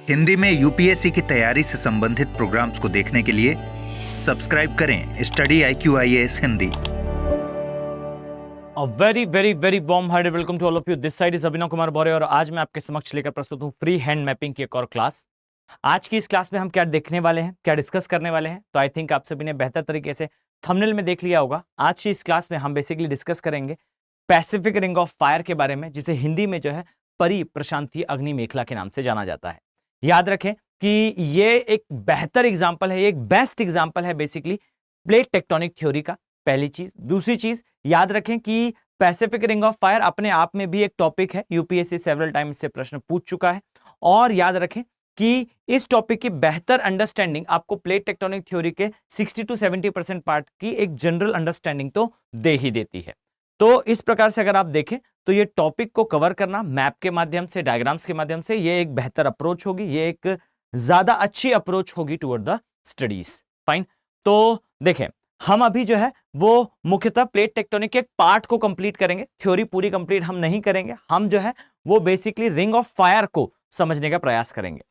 हिंदी में यूपीएससी की तैयारी से संबंधित प्रोग्राम्स को देखने के लिए सब्सक्राइब करें study IQIAS Hindi. A very very very warm hearted welcome to all of you. This side is Abhinav Kumar बौरे और आज मैं आपके समक्ष लेकर प्रस्तुत हूँ फ्री हैंड मैपिंग की एक और क्लास। आज की इस क्लास में हम क्या देखने वाले हैं, क्या डिस्कस करने वाले हैं, तो आई थिंक आप सभी ने बेहतर तरीके से थंबनेल में देख लिया होगा। आज की इस क्लास में हम बेसिकली डिस्कस करेंगे पैसिफिक रिंग ऑफ फायर के बारे में, जिसे हिंदी में जो है परी प्रशांतीय अग्नि मेखला के नाम से जाना जाता है। याद रखें कि ये एक बेहतर एग्जाम्पल है, एक बेस्ट एग्जाम्पल है बेसिकली प्लेट टेक्टोनिक थ्योरी का। पहली चीज। दूसरी चीज याद रखें कि पैसिफिक रिंग ऑफ फायर अपने आप में भी एक टॉपिक है, यूपीएससी सेवरल टाइम इससे प्रश्न पूछ चुका है। और याद रखें कि इस टॉपिक की बेहतर अंडरस्टैंडिंग आपको प्लेट टेक्टोनिक थ्योरी के 60 to 70% पार्ट की एक जनरल अंडरस्टैंडिंग तो दे ही देती है। तो इस प्रकार से अगर आप देखें तो ये टॉपिक को कवर करना मैप के माध्यम से, डायग्राम्स के माध्यम से, ये एक बेहतर अप्रोच होगी, ये एक ज्यादा अच्छी अप्रोच होगी टुवर्ड द स्टडीज। फाइन। तो देखें, हम अभी जो है वो मुख्यतः प्लेट टेक्टोनिक के एक पार्ट को कंप्लीट करेंगे, थ्योरी पूरी कंप्लीट हम नहीं करेंगे। हम जो है वो बेसिकली रिंग ऑफ फायर को समझने का प्रयास करेंगे।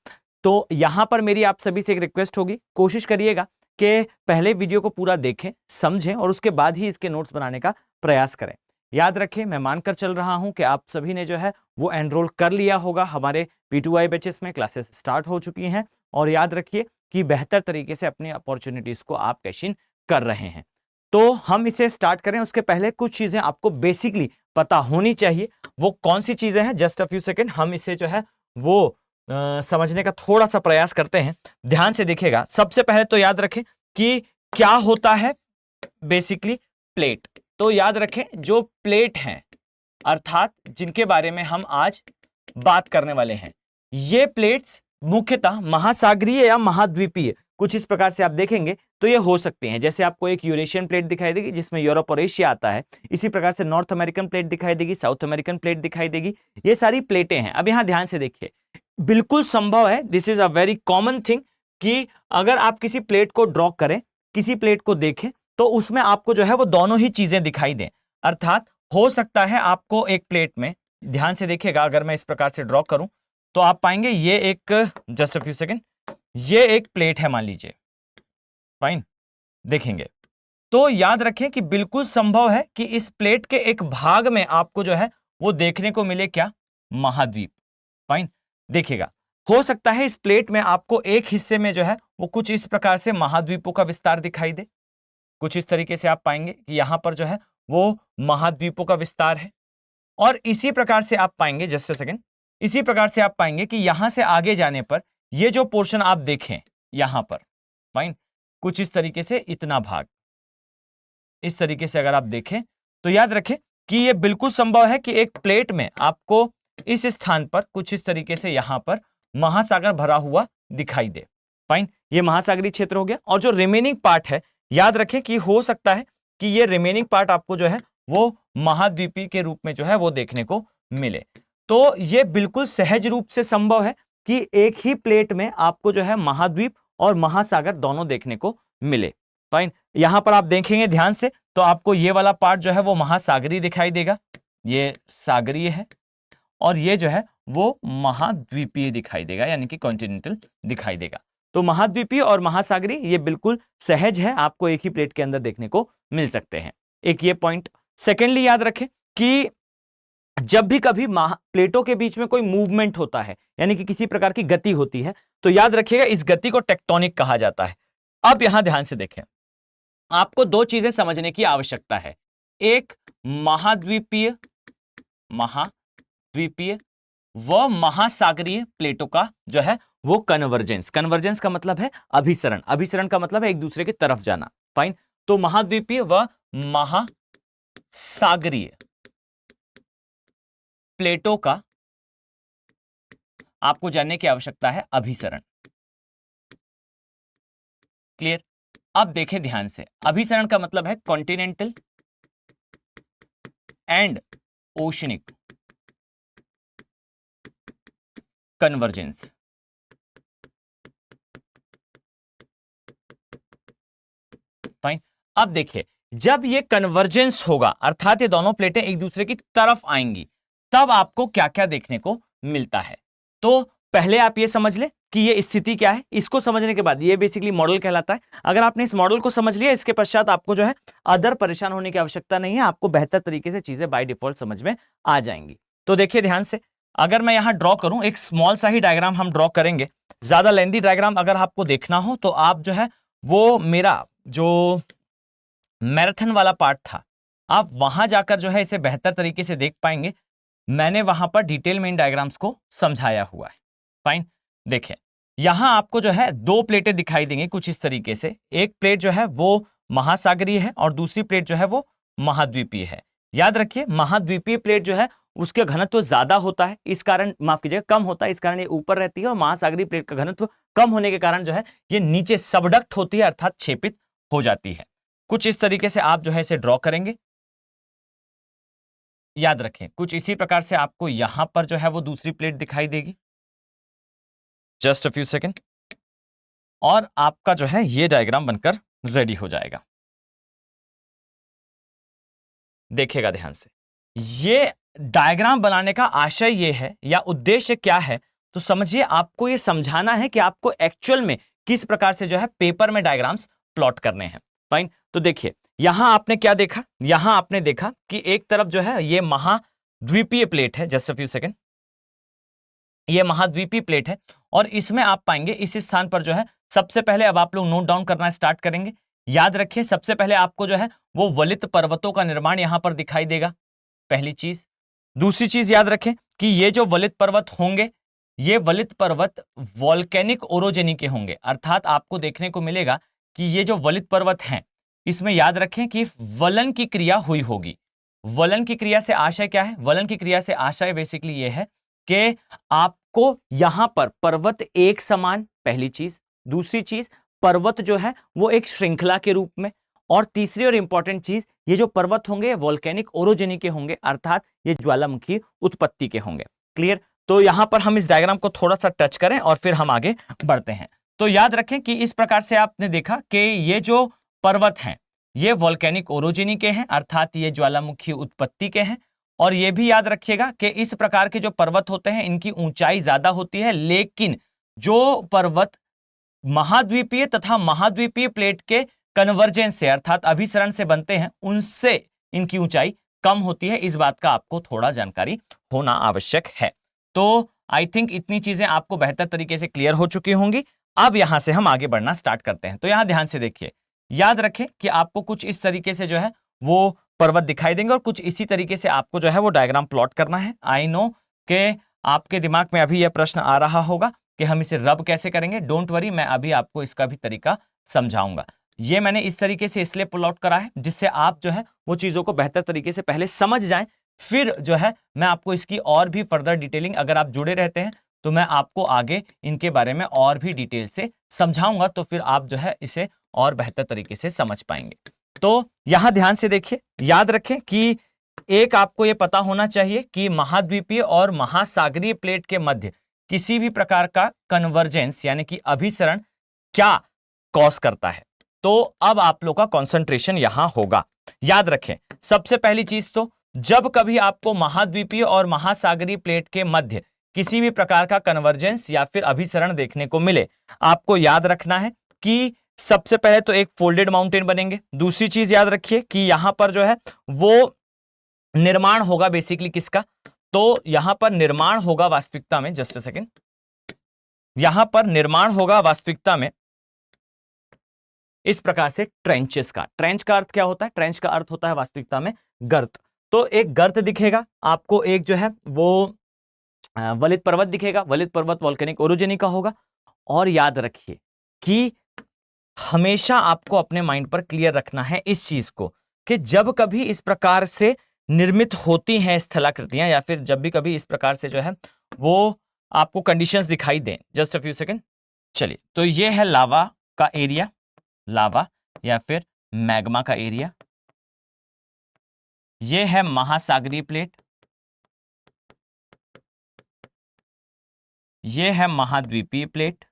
तो यहां पर मेरी आप सभी से एक रिक्वेस्ट होगी, कोशिश करिएगा कि पहले वीडियो को पूरा देखें, समझें और उसके बाद ही इसके नोट्स बनाने का प्रयास करें। याद रखें, मैं मानकर चल रहा हूं कि आप सभी ने जो है वो एनरोल कर लिया होगा हमारे P2I बैचेस में, क्लासेस स्टार्ट हो चुकी हैं। और याद रखिए कि बेहतर तरीके से अपनी अपॉर्चुनिटीज को आप कैश इन कर रहे हैं। तो हम इसे स्टार्ट करें उसके पहले कुछ चीजें आपको बेसिकली पता होनी चाहिए। वो कौन सी चीजें हैं, जस्ट अ फ्यू सेकेंड हम इसे जो है वो समझने का थोड़ा सा प्रयास करते हैं। ध्यान से देखिएगा। सबसे पहले तो याद रखें कि क्या होता है बेसिकली प्लेट। तो याद रखें जो प्लेट हैं अर्थात जिनके बारे में हम आज बात करने वाले हैं, ये प्लेट्स मुख्यतः महासागरीय या महाद्वीपीय कुछ इस प्रकार से आप देखेंगे तो ये हो सकते हैं। जैसे आपको एक यूरेशियन प्लेट दिखाई देगी जिसमें यूरोप और एशिया आता है, इसी प्रकार से नॉर्थ अमेरिकन प्लेट दिखाई देगी, साउथ अमेरिकन प्लेट दिखाई देगी। ये सारी प्लेटें हैं। अब यहां ध्यान से देखिए, बिल्कुल संभव है, this is a very common thing, कि अगर आप किसी प्लेट को ड्रॉ करें, किसी प्लेट को देखें तो उसमें आपको जो है वो दोनों ही चीजें दिखाई दें। अर्थात हो सकता है आपको एक प्लेट में, ध्यान से देखिएगा, अगर मैं इस प्रकार से ड्रॉ करूं तो आप पाएंगे ये एक, जस्ट अ फ्यू सेकंड, ये एक प्लेट है मान लीजिए। फाइन। देखेंगे तो याद रखें कि बिल्कुल संभव है कि इस प्लेट के एक भाग में आपको जो है वो देखने को मिले क्या, महाद्वीप। फाइन। देखिएगा, हो सकता है इस प्लेट में आपको एक हिस्से में जो है वो कुछ इस प्रकार से महाद्वीपों का विस्तार दिखाई दे। कुछ इस तरीके से आप पाएंगे कि यहां पर जो है वो महाद्वीपों का विस्तार है। और इसी प्रकार से आप पाएंगे, जस्ट अ सेकंड, इसी प्रकार से आप पाएंगे कि यहां से आगे जाने पर ये जो पोर्शन आप देखें यहां पर, फाइन, कुछ इस तरीके से इतना भाग, इस तरीके से अगर आप देखें तो याद रखें कि यह बिल्कुल संभव है कि एक प्लेट में आपको इस स्थान पर कुछ इस तरीके से यहां पर महासागर भरा हुआ दिखाई दे। फाइन। ये महासागरीय क्षेत्र हो गया। और जो रिमेनिंग पार्ट है, याद रखें कि हो सकता है कि ये रिमेनिंग पार्ट आपको जो है वो महाद्वीपीय के रूप में जो है वो देखने को मिले। तो ये बिल्कुल सहज रूप से संभव है कि एक ही प्लेट में आपको जो है महाद्वीप और महासागर दोनों देखने को मिले। फाइन। यहां पर आप देखेंगे ध्यान से तो आपको ये वाला पार्ट जो है वो महासागरीय दिखाई देगा, ये सागरीय है, और ये जो है वो महाद्वीपीय दिखाई देगा, यानी कि कॉन्टिनेंटल दिखाई देगा। तो महाद्वीपीय और महासागरीय ये बिल्कुल सहज है, आपको एक ही प्लेट के अंदर देखने को मिल सकते हैं। एक ये पॉइंट। सेकेंडली याद रखें कि जब भी कभी प्लेटों के बीच में कोई मूवमेंट होता है, यानी कि किसी प्रकार की गति होती है, तो याद रखिएगा इस गति को टेक्टोनिक कहा जाता है। अब यहां ध्यान से देखें, आपको दो चीजें समझने की आवश्यकता है। एक महाद्वीपीय व महासागरीय प्लेटों का जो है वो कन्वर्जेंस। कन्वर्जेंस का मतलब है अभिसरण, अभिसरण का मतलब है एक दूसरे की तरफ जाना। फाइन। तो महाद्वीपीय व महासागरीय प्लेटों का आपको जानने की आवश्यकता है अभिसरण। क्लियर। अब देखें ध्यान से, अभिसरण का मतलब है continental and oceanic convergence. Fine. अब देखिए, जब ये कन्वर्जेंस होगा अर्थात ये दोनों प्लेटें एक दूसरे की तरफ आएंगी, तब आपको क्या क्या देखने को मिलता है। तो पहले आप ये समझ ले कि ये स्थिति क्या है, इसको समझने के बाद ये बेसिकली मॉडल कहलाता है। अगर आपने इस मॉडल को समझ लिया, इसके पश्चात आपको जो है अदर परेशान होने की आवश्यकता नहीं है, आपको बेहतर तरीके से चीजें बाय डिफॉल्ट समझ में आ जाएंगी। तो देखिए ध्यान से, अगर मैं यहां ड्रॉ करूं, एक स्मॉल सा ही डायग्राम हम ड्रॉ करेंगे, ज्यादा लेंथी डायग्राम अगर आपको देखना हो तो आप जो है वो मेरा जो मैराथन वाला पार्ट था, आप वहां जाकर जो है इसे बेहतर तरीके से देख पाएंगे। मैंने वहां पर डिटेल में इन डायग्राम्स को समझाया हुआ है। फाइन, देखिए यहां आपको जो है दो प्लेटें दिखाई देंगी कुछ इस तरीके से। एक प्लेट जो है वो महासागरीय है और दूसरी प्लेट जो है वो महाद्वीपीय है। याद रखिए, महाद्वीपीय प्लेट जो है उसके घनत्व ज्यादा होता है, इस कारण, माफ कीजिएगा, कम होता है, इस कारण ये ऊपर रहती है। और महासागरीय प्लेट का घनत्व कम होने के कारण जो है ये नीचे सबडक्ट होती है, अर्थात छेपित हो जाती है। कुछ इस तरीके से आप जो है इसे ड्रॉ करेंगे। याद रखें, कुछ इसी प्रकार से आपको यहां पर जो है वो दूसरी प्लेट दिखाई देगी। जस्ट अ फ्यू सेकेंड, और आपका जो है ये डायग्राम बनकर रेडी हो जाएगा। देखिएगा ध्यान से, ये डायग्राम बनाने का आशय ये है या उद्देश्य क्या है, तो समझिए, आपको ये समझाना है कि आपको एक्चुअल में किस प्रकार से जो है पेपर में डायग्राम्स प्लॉट करने हैं। फाइन, तो देखिए यहां आपने क्या देखा, यहां आपने देखा कि एक तरफ जो है ये महाद्वीपीय प्लेट है। जस्ट अ फ्यू सेकेंड, ये महाद्वीपीय प्लेट है और इसमें आप पाएंगे इस स्थान पर जो है, सबसे पहले अब आप लोग नोट डाउन करना स्टार्ट करेंगे। याद रखिए, सबसे पहले आपको जो है वो वलित पर्वतों का निर्माण यहां पर दिखाई देगा, पहली चीज। दूसरी चीज याद रखें कि ये जो वलित पर्वत होंगे, ये वलित पर्वत वॉल्केनिक ओरोजेनी के होंगे, अर्थात आपको देखने को मिलेगा कि ये जो वलित पर्वत हैं, इसमें याद रखें कि वलन की क्रिया हुई होगी। वलन की क्रिया से आशय क्या है? वलन की क्रिया से आशय बेसिकली ये है कि आपको यहां पर पर्वत एक समान, पहली चीज। दूसरी चीज, पर्वत जो है वो एक श्रृंखला के रूप में। और तीसरी और इंपॉर्टेंट चीज, ये जो पर्वत होंगे वॉल्केनिक ओरोजेनी के होंगे, अर्थात ये ज्वालामुखी उत्पत्ति के होंगे। क्लियर? तो यहां पर हम इस डायग्राम को थोड़ा सा टच करें और फिर हम आगे बढ़ते हैं। तो याद रखें कि इस प्रकार से आपने देखा कि ये जो पर्वत हैं ये वॉल्केनिक ओरोजेनी के हैं, अर्थात ये ज्वालामुखी उत्पत्ति के हैं। और ये भी याद रखिएगा कि इस प्रकार के जो पर्वत होते हैं इनकी ऊंचाई ज्यादा होती है, लेकिन जो पर्वत महाद्वीपीय तथा महाद्वीपीय प्लेट के कन्वर्जेंस से, अर्थात अभिसरण से बनते हैं, उनसे इनकी ऊंचाई कम होती है। इस बात का आपको थोड़ा जानकारी होना आवश्यक है। तो आई थिंक इतनी चीजें आपको बेहतर तरीके से क्लियर हो चुकी होंगी। अब यहां से हम आगे बढ़ना स्टार्ट करते हैं। तो यहां ध्यान से देखिए, याद रखें कि आपको कुछ इस तरीके से जो है वो पर्वत दिखाई देंगे और कुछ इसी तरीके से आपको जो है वो डायग्राम प्लॉट करना है। आई नो कि आपके दिमाग में अभी यह प्रश्न आ रहा होगा कि हम इसे रब कैसे करेंगे। डोंट वरी, मैं अभी आपको इसका भी तरीका समझाऊंगा। ये मैंने इस तरीके से इसलिए प्लॉट करा है जिससे आप जो है वो चीजों को बेहतर तरीके से पहले समझ जाएं, फिर जो है मैं आपको इसकी और भी फर्दर डिटेलिंग, अगर आप जुड़े रहते हैं तो मैं आपको आगे इनके बारे में और भी डिटेल से समझाऊंगा, तो फिर आप जो है इसे और बेहतर तरीके से समझ पाएंगे। तो यहां ध्यान से देखिए, याद रखें कि एक आपको यह पता होना चाहिए कि महाद्वीपीय और महासागरीय प्लेट के मध्य किसी भी प्रकार का कन्वर्जेंस यानी कि अभिसरण क्या कॉज करता है। तो अब आप लोग का कंसंट्रेशन यहां होगा। याद रखें, सबसे पहली चीज तो जब कभी आपको महाद्वीपीय और महासागरीय प्लेट के मध्य किसी भी प्रकार का कन्वर्जेंस या फिर अभिसरण देखने को मिले, आपको याद रखना है कि सबसे पहले तो एक फोल्डेड माउंटेन बनेंगे। दूसरी चीज याद रखिए कि यहां पर जो है वो निर्माण होगा बेसिकली किसका, तो यहां पर निर्माण होगा वास्तविकता में, जस्ट अ सेकेंड, यहां पर निर्माण होगा वास्तविकता में इस प्रकार से ट्रेंचेस का। ट्रेंच का अर्थ क्या होता है? ट्रेंच का अर्थ होता है वास्तविकता में गर्त। तो एक गर्त दिखेगा आपको, एक जो है वो वलित पर्वत दिखेगा। वलित पर्वत वॉल्केनिक ओरोजेनी का होगा। और याद रखिए कि हमेशा आपको अपने माइंड पर क्लियर रखना है इस चीज को कि जब कभी इस प्रकार से निर्मित होती हैं स्थलाकृतियां, या फिर जब भी कभी इस प्रकार से जो है वो आपको कंडीशंस दिखाई दें, जस्ट अ फ्यू सेकंड, चलिए, तो ये है लावा का एरिया, लावा या फिर मैग्मा का एरिया। ये है महासागरीय प्लेट, ये है महाद्वीपीय प्लेट।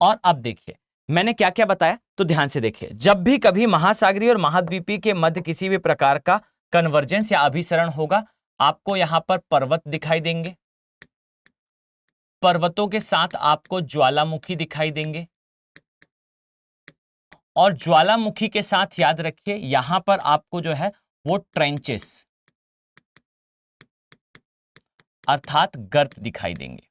और अब देखिए मैंने क्या क्या बताया, तो ध्यान से देखिए, जब भी कभी महासागरीय और महाद्वीपीय के मध्य किसी भी प्रकार का कन्वर्जेंस या अभिसरण होगा, आपको यहां पर पर्वत दिखाई देंगे, पर्वतों के साथ आपको ज्वालामुखी दिखाई देंगे, और ज्वालामुखी के साथ याद रखिए यहां पर आपको जो है वो ट्रेंचेस अर्थात गर्त दिखाई देंगे,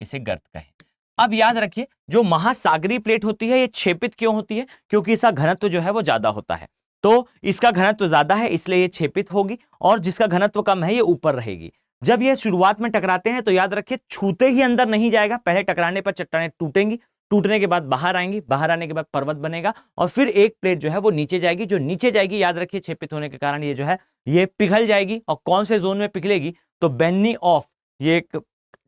इसे गर्त कहें। अब याद रखिए जो महासागरीय प्लेट होती है ये छेपित क्यों होती है? क्योंकि इसका घनत्व जो है वो ज्यादा होता है, तो इसका घनत्व ज्यादा है इसलिए ये छेपित होगी, और जिसका घनत्व कम है ये ऊपर रहेगी। जब ये शुरुआत में टकराते हैं तो याद रखिए छूते ही अंदर नहीं जाएगा, पहले टकराने पर चट्टानें टूटेंगी, टूटने के बाद बाहर आएंगी, बाहर आने के बाद पर्वत बनेगा, और फिर एक प्लेट जो है वो नीचे जाएगी, जो नीचे जाएगी याद रखिए छेपित होने के कारण ये जो है ये पिघल जाएगी। और कौन से जोन में पिघलेगी? तो बेन्नी ऑफ, ये एक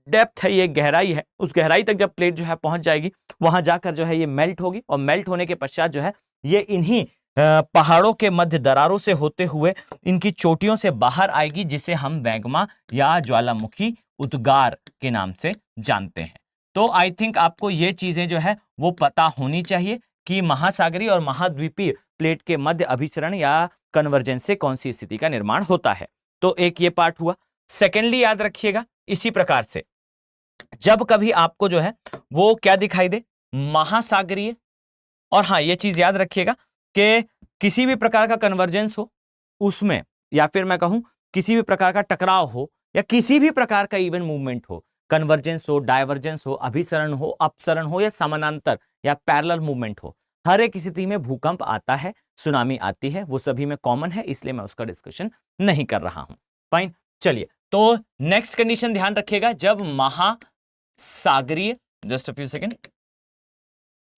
डेप्थ है, ये गहराई है, उस गहराई तक जब प्लेट जो है पहुंच जाएगी वहां जाकर जो है ये मेल्ट होगी, और मेल्ट होने के पश्चात जो है ये इन्हीं पहाड़ों के मध्य दरारों से होते हुए इनकी चोटियों से बाहर आएगी, जिसे हम मैग्मा या ज्वालामुखी उद्गार के नाम से जानते हैं। तो आई थिंक आपको ये चीजें जो है वो पता होनी चाहिए कि महासागरीय और महाद्वीपीय प्लेट के मध्य अभिसरण या कन्वर्जेंस से कौन सी स्थिति का निर्माण होता है। तो एक ये पार्ट हुआ। सेकेंडली याद रखिएगा इसी प्रकार से जब कभी आपको जो है वो क्या दिखाई दे, महासागरीय, और हाँ ये चीज याद रखिएगा कि किसी भी प्रकार का कन्वर्जेंस हो उसमें, या फिर मैं कहूं किसी भी प्रकार का टकराव हो, या किसी भी प्रकार का इवन मूवमेंट हो, कन्वर्जेंस हो, डायवर्जेंस हो, अभिसरण हो, अपसरण हो, या समानांतर या पैरेलल मूवमेंट हो, हर एक स्थिति में भूकंप आता है, सुनामी आती है, वो सभी में कॉमन है, इसलिए मैं उसका डिस्कशन नहीं कर रहा हूं। फाइन, चलिए तो नेक्स्ट कंडीशन ध्यान रखिएगा, जब महासागरीय, जस्ट अ फ्यू सेकेंड,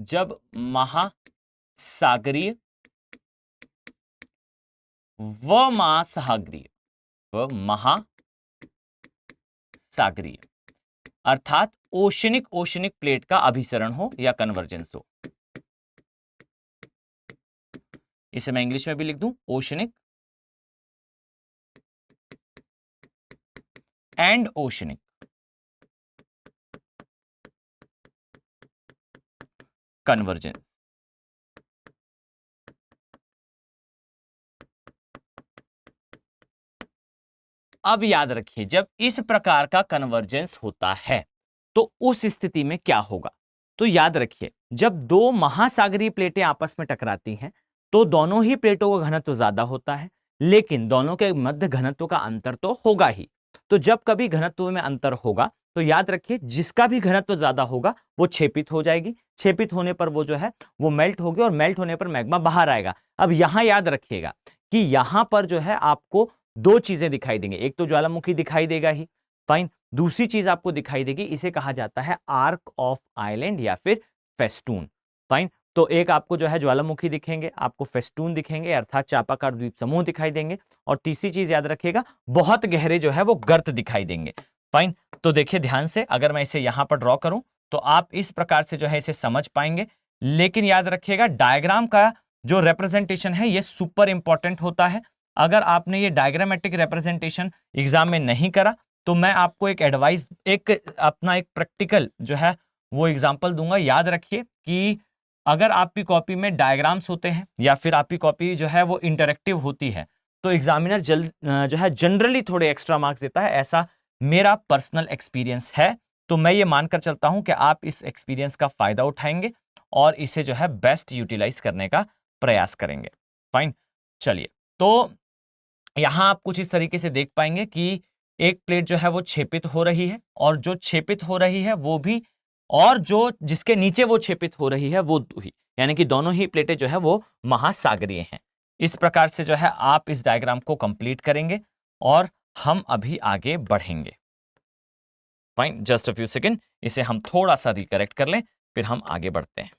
जब महासागरीय व महासागरीय अर्थात ओशनिक प्लेट का अभिसरण हो या कन्वर्जेंस हो, इसे मैं इंग्लिश में भी लिख दूं, ओशनिक एंड ओशनिक कन्वर्जेंस। अब याद रखिए जब इस प्रकार का कन्वर्जेंस होता है तो उस स्थिति में क्या होगा? तो याद रखिए जब दो महासागरीय प्लेटें आपस में टकराती हैं तो दोनों ही प्लेटों का घनत्व ज्यादा होता है, लेकिन दोनों के मध्य घनत्व का अंतर तो होगा ही। तो जब कभी घनत्व में अंतर होगा तो याद रखिए जिसका भी घनत्व ज्यादा होगा वो छेपित हो जाएगी, छेपित होने पर वो जो है वो मेल्ट होगी, और मेल्ट होने पर मैग्मा बाहर आएगा। अब यहां याद रखिएगा कि यहां पर जो है आपको दो चीजें दिखाई देंगे, एक तो ज्वालामुखी दिखाई देगा ही, फाइन, दूसरी चीज आपको दिखाई देगी, इसे कहा जाता है आर्क ऑफ आइलैंड या फिर फेस्टून। फाइन, तो एक आपको जो है ज्वालामुखी दिखेंगे, आपको फेस्टून दिखेंगे अर्थात चापाकार द्वीप समूह दिखाई देंगे, और तीसरी चीज याद रखिएगा बहुत गहरे जो है वो गर्त दिखाई देंगे। फाइन, तो देखिए ध्यान से, अगर मैं इसे यहां पर ड्रॉ करूं तो आप इस प्रकार से जो है इसे समझ पाएंगे, लेकिन याद रखिएगा डायग्राम का जो रिप्रेजेंटेशन है ये सुपर इंपॉर्टेंट होता है। अगर आपने ये डायग्रामेटिक रिप्रेजेंटेशन एग्जाम में नहीं करा तो मैं आपको एक एडवाइस, एक अपना एक प्रैक्टिकल जो है वो एग्जांपल दूंगा। याद रखिए कि अगर आपकी कॉपी में डायग्राम्स होते हैं या फिर आपकी कॉपी जो है वो इंटरेक्टिव होती है तो एग्जामिनर जो है जनरली थोड़े एक्स्ट्रा मार्क्स देता है, ऐसा मेरा पर्सनल एक्सपीरियंस है। तो मैं ये मानकर चलता हूं कि आप इस एक्सपीरियंस का फायदा उठाएंगे और इसे जो है बेस्ट यूटिलाइज करने का प्रयास करेंगे। फाइन, चलिए तो यहां आप कुछ इस तरीके से देख पाएंगे कि एक प्लेट जो है वो छेपित हो रही है, और जो छेपित हो रही है वो भी, और जो जिसके नीचे वो छेपित हो रही है वो ही, यानी कि दोनों ही प्लेटें जो है वो महासागरीय हैं। इस प्रकार से जो है आप इस डायग्राम को कंप्लीट करेंगे और हम अभी आगे बढ़ेंगे। Fine, just a few second, इसे हम थोड़ा सा रिकरेक्ट कर लें फिर हम आगे बढ़ते हैं।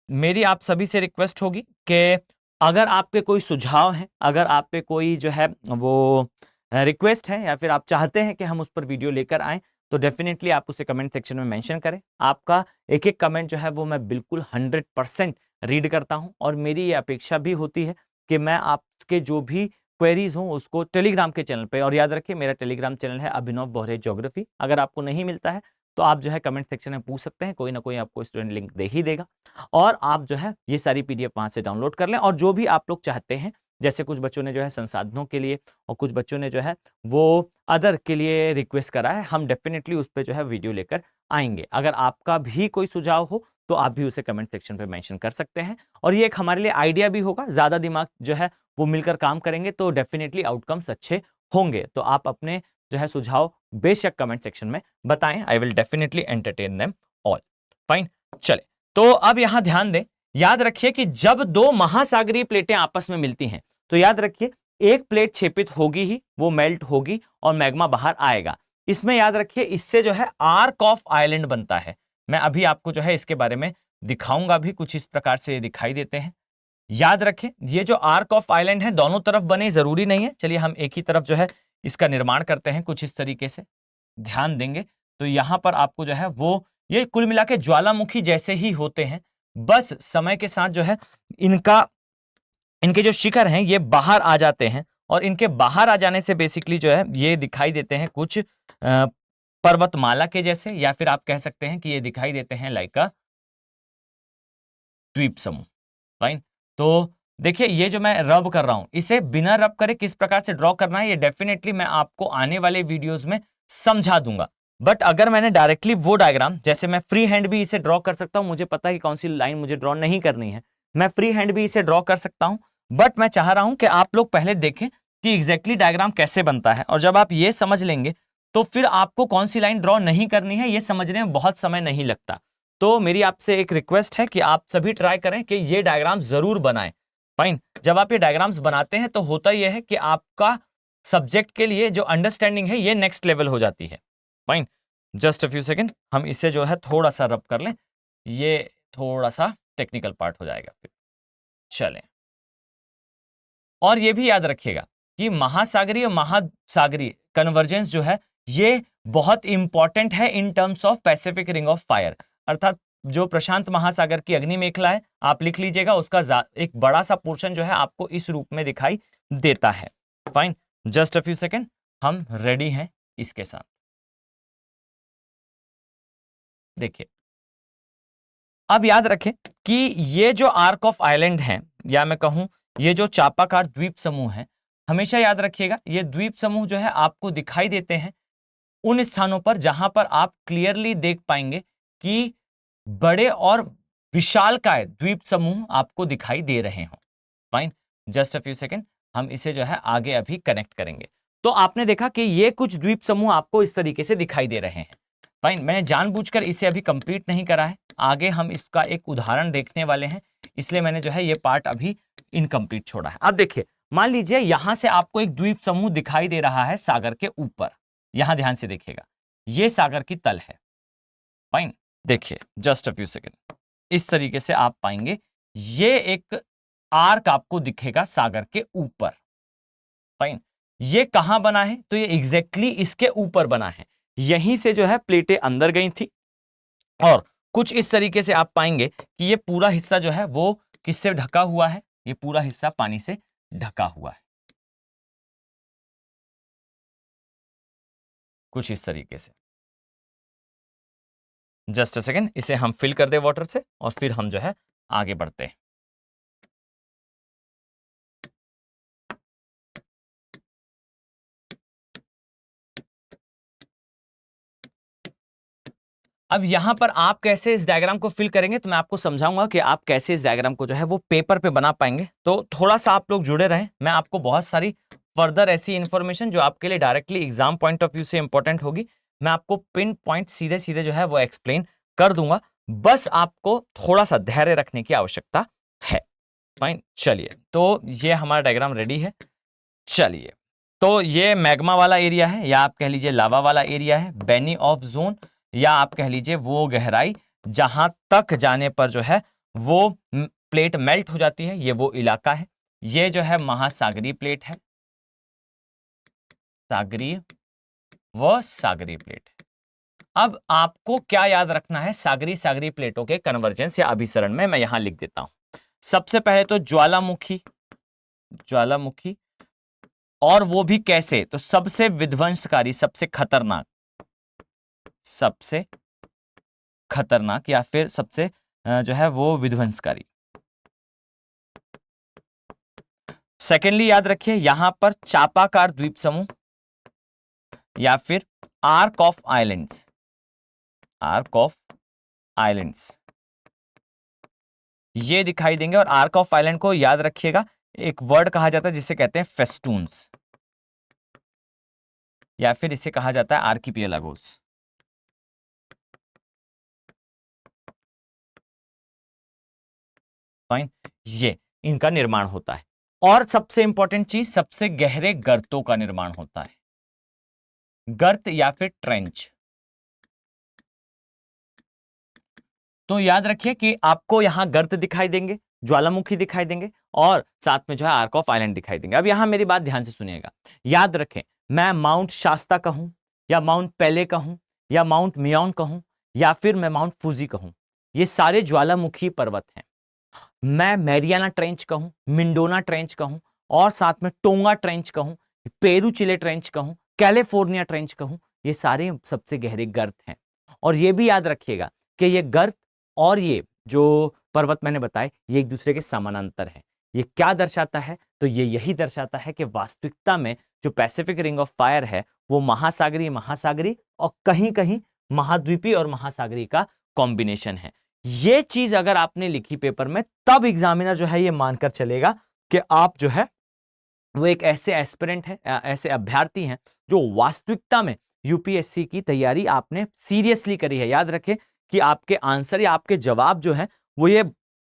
मेरी आप सभी से रिक्वेस्ट होगी कि अगर आप पे कोई सुझाव है, अगर आप पे कोई जो है वो रिक्वेस्ट है, या फिर आप चाहते हैं कि हम उस पर वीडियो लेकर आएं, तो डेफिनेटली आप उसे कमेंट सेक्शन में मेंशन करें। आपका एक एक कमेंट जो है वो मैं बिल्कुल 100% रीड करता हूं, और मेरी ये अपेक्षा भी होती है कि मैं आपके जो भी क्वेरीज हों उसको टेलीग्राम के चैनल पे, और याद रखिए मेरा टेलीग्राम चैनल है अभिनव बोहरे ज्योग्राफी, अगर आपको नहीं मिलता है तो आप जो है कमेंट सेक्शन में पूछ सकते हैं, कोई ना कोई आपको स्टूडेंट लिंक दे ही देगा, और आप जो है ये सारी PDF वहां से डाउनलोड कर लें। और जो भी आप लोग चाहते हैं जैसे कुछ बच्चों ने जो है संसाधनों के लिए और कुछ बच्चों ने जो है वो अदर के लिए रिक्वेस्ट करा है, हम डेफिनेटली उस पर जो है वीडियो लेकर आएंगे। अगर आपका भी कोई सुझाव हो तो आप भी उसे कमेंट सेक्शन पे मेंशन कर सकते हैं, और ये एक हमारे लिए आइडिया भी होगा। ज्यादा दिमाग जो है वो मिलकर काम करेंगे तो डेफिनेटली आउटकम्स अच्छे होंगे। तो आप अपने जो है सुझाव बेशक कमेंट सेक्शन में बताएं, I will definitely entertain them all. Fine, चले तो अब यहां ध्यान दें, याद रखिए कि जब दो महासागरीय प्लेटें आपस में मिलती हैं तो याद रखिए एक प्लेट क्षेपित होगी ही, वो मेल्ट होगी और मैग्मा बाहर आएगा। इसमें याद रखिए इससे जो है आर्क ऑफ आइलैंड बनता है। मैं अभी आपको जो है इसके बारे में दिखाऊंगा भी, कुछ इस प्रकार से ये दिखाई देते हैं। याद रखें ये जो आर्क ऑफ आइलैंड है दोनों तरफ बने जरूरी नहीं है। चलिए हम एक ही तरफ जो है इसका निर्माण करते हैं कुछ इस तरीके से, ध्यान देंगे तो यहां पर आपको जो है वो ये कुल मिला के ज्वालामुखी जैसे ही होते हैं, बस समय के साथ जो है इनके जो शिखर हैं ये बाहर आ जाते हैं, और इनके बाहर आ जाने से बेसिकली जो है ये दिखाई देते हैं कुछ पर्वतमाला के जैसे, या फिर आप कह सकते हैं कि ये दिखाई देते हैं लाइक अ द्वीप समूह। फाइन, तो देखिए ये जो मैं रब कर रहा हूं इसे बिना रब करे किस प्रकार से ड्रॉ करना है ये डेफिनेटली मैं आपको आने वाले वीडियोस में समझा दूंगा। बट अगर मैंने डायरेक्टली वो डायग्राम, जैसे मैं फ्री हैंड भी इसे ड्रॉ कर सकता हूं, मुझे पता है कि कौन सी लाइन मुझे ड्रॉ नहीं करनी है, मैं फ्री हैंड भी इसे ड्रॉ कर सकता हूं। बट मैं चाह रहा हूं कि आप लोग पहले देखें कि एग्जैक्टली डायग्राम कैसे बनता है, और जब आप ये समझ लेंगे तो फिर आपको कौन सी लाइन ड्रॉ नहीं करनी है ये समझने में बहुत समय नहीं लगता। तो मेरी आपसे एक रिक्वेस्ट है कि आप सभी ट्राई करें कि ये डायग्राम जरूर बनाएं। फाइन, जब आप ये डायग्राम्स बनाते हैं तो होता यह है कि आपका सब्जेक्ट के लिए जो अंडरस्टैंडिंग है ये नेक्स्ट लेवल हो जाती है। Fine, just a few second, हम इसे जो है थोड़ा सा रब कर लें, ये थोड़ा सा टेक्निकल पार्ट हो जाएगा फिर। चलें, और ये भी याद रखिएगा कि महासागरीय और महासागरीय कन्वर्जेंस जो है ये बहुत इंपॉर्टेंट है in terms of Pacific ring of fire, अर्थात जो प्रशांत महासागर की अग्नि मेखला है आप लिख लीजिएगा, उसका एक बड़ा सा पोर्शन जो है आपको इस रूप में दिखाई देता है। Fine, just a few second, हम रेडी हैं इसके साथ। देखिए अब याद रखें कि ये जो आर्क ऑफ आइलैंड है, या मैं कहूं ये जो चापाकार द्वीप समूह है, हमेशा याद रखिएगा ये द्वीप समूह जो है आपको दिखाई देते हैं उन स्थानों पर जहां पर आप क्लियरली देख पाएंगे कि बड़े और विशालकाय द्वीप समूह आपको दिखाई दे रहे हों। Fine, just a few second, हम इसे जो है आगे अभी कनेक्ट करेंगे। तो आपने देखा कि ये कुछ द्वीप समूह आपको इस तरीके से दिखाई दे रहे हैं। फाइन, मैंने जानबूझकर इसे अभी कंप्लीट नहीं करा है, आगे हम इसका एक उदाहरण देखने वाले हैं, इसलिए मैंने जो है ये पार्ट अभी इनकम्प्लीट छोड़ा है। अब देखिए मान लीजिए यहां से आपको एक द्वीप समूह दिखाई दे रहा है सागर के ऊपर, यहां ध्यान से देखिएगा ये सागर की तल है। फाइन, देखिए जस्ट अ फ्यू सेकेंड, इस तरीके से आप पाएंगे ये एक आर्क आपको दिखेगा सागर के ऊपर। फाइन, ये कहां बना है तो ये एग्जैक्टली इसके ऊपर बना है, यहीं से जो है प्लेटें अंदर गई थी, और कुछ इस तरीके से आप पाएंगे कि ये पूरा हिस्सा जो है वो किससे ढका हुआ है, ये पूरा हिस्सा पानी से ढका हुआ है, कुछ इस तरीके से। जस्ट अ सेकेंड, इसे हम फिल कर दे वाटर से और फिर हम जो है आगे बढ़ते हैं। अब यहां पर आप कैसे इस डायग्राम को फिल करेंगे तो मैं आपको समझाऊंगा कि आप कैसे इस डायग्राम को जो है वो पेपर पे बना पाएंगे। तो थोड़ा सा आप लोग जुड़े रहें, मैं आपको बहुत सारी फर्दर ऐसी इंफॉर्मेशन जो आपके लिए directly exam point of view से इंपॉर्टेंट होगी, मैं आपको पिन पॉइंट सीधे सीधे जो है वो एक्सप्लेन कर दूंगा, बस आपको थोड़ा सा धैर्य रखने की आवश्यकता है। फाइन, चलिए तो ये हमारा डायग्राम रेडी है। चलिए तो ये मैग्मा वाला एरिया है, या आप कह लीजिए लावा वाला एरिया है, बेनी ऑफ जोन, या आप कह लीजिए वो गहराई जहां तक जाने पर जो है वो प्लेट मेल्ट हो जाती है, ये वो इलाका है। ये जो है महासागरीय प्लेट है, सागरीय व सागरीय प्लेट। अब आपको क्या याद रखना है सागरीय प्लेटों के कन्वर्जेंस या अभिसरण में, मैं यहां लिख देता हूं। सबसे पहले तो ज्वालामुखी, ज्वालामुखी, और वो भी कैसे, तो सबसे विध्वंसकारी, सबसे खतरनाक, सबसे खतरनाक या फिर सबसे जो है वो विध्वंसकारी। सेकेंडली याद रखिए यहां पर चापाकार द्वीप समूह या फिर arc of islands, arc of islands ये दिखाई देंगे। और आर्क ऑफ आइलैंड को याद रखिएगा एक वर्ड कहा जाता है जिसे कहते हैं फेस्टून्स, या फिर इसे कहा जाता है आर्किपिएलागोस। फाइन, ये इनका निर्माण होता है। और सबसे इंपॉर्टेंट चीज, सबसे गहरे गर्तों का निर्माण होता है, गर्त या फिर ट्रेंच। तो याद रखिए कि आपको यहां गर्त दिखाई देंगे, ज्वालामुखी दिखाई देंगे और साथ में जो है आर्क ऑफ आइलैंड दिखाई देंगे। अब यहां मेरी बात ध्यान से सुनिएगा, याद रखें मैं माउंट शास्ता कहूं या माउंट पेले कहूं या माउंट मियोंग कहूं या फिर मैं माउंट फूजी कहूं, ये सारे ज्वालामुखी पर्वत हैं। मैं मैरियाना ट्रेंच कहूं, मिंडोना ट्रेंच कहूं और साथ में टोंगा ट्रेंच कहूं, पेरूचिले ट्रेंच कहूं, कैलिफोर्निया ट्रेंच कहूं, ये सारे सबसे गहरे गर्त हैं। और ये भी याद रखिएगा कि ये गर्त और ये जो पर्वत मैंने बताए ये एक दूसरे के समानांतर हैं। ये क्या दर्शाता है? तो ये यही दर्शाता है कि वास्तविकता में जो पैसिफिक रिंग ऑफ फायर है वो महासागरीय महासागरीय और कहीं कहीं महाद्वीपीय और महासागरीय का कॉम्बिनेशन है। ये चीज अगर आपने लिखी पेपर में तब एग्जामिनर जो है ये मानकर चलेगा कि आप जो है वो एक ऐसे एस्पिरेंट है, ऐसे अभ्यर्थी हैं जो वास्तविकता में यूपीएससी की तैयारी आपने सीरियसली करी है। याद रखें कि आपके आंसर या आपके जवाब जो है वो ये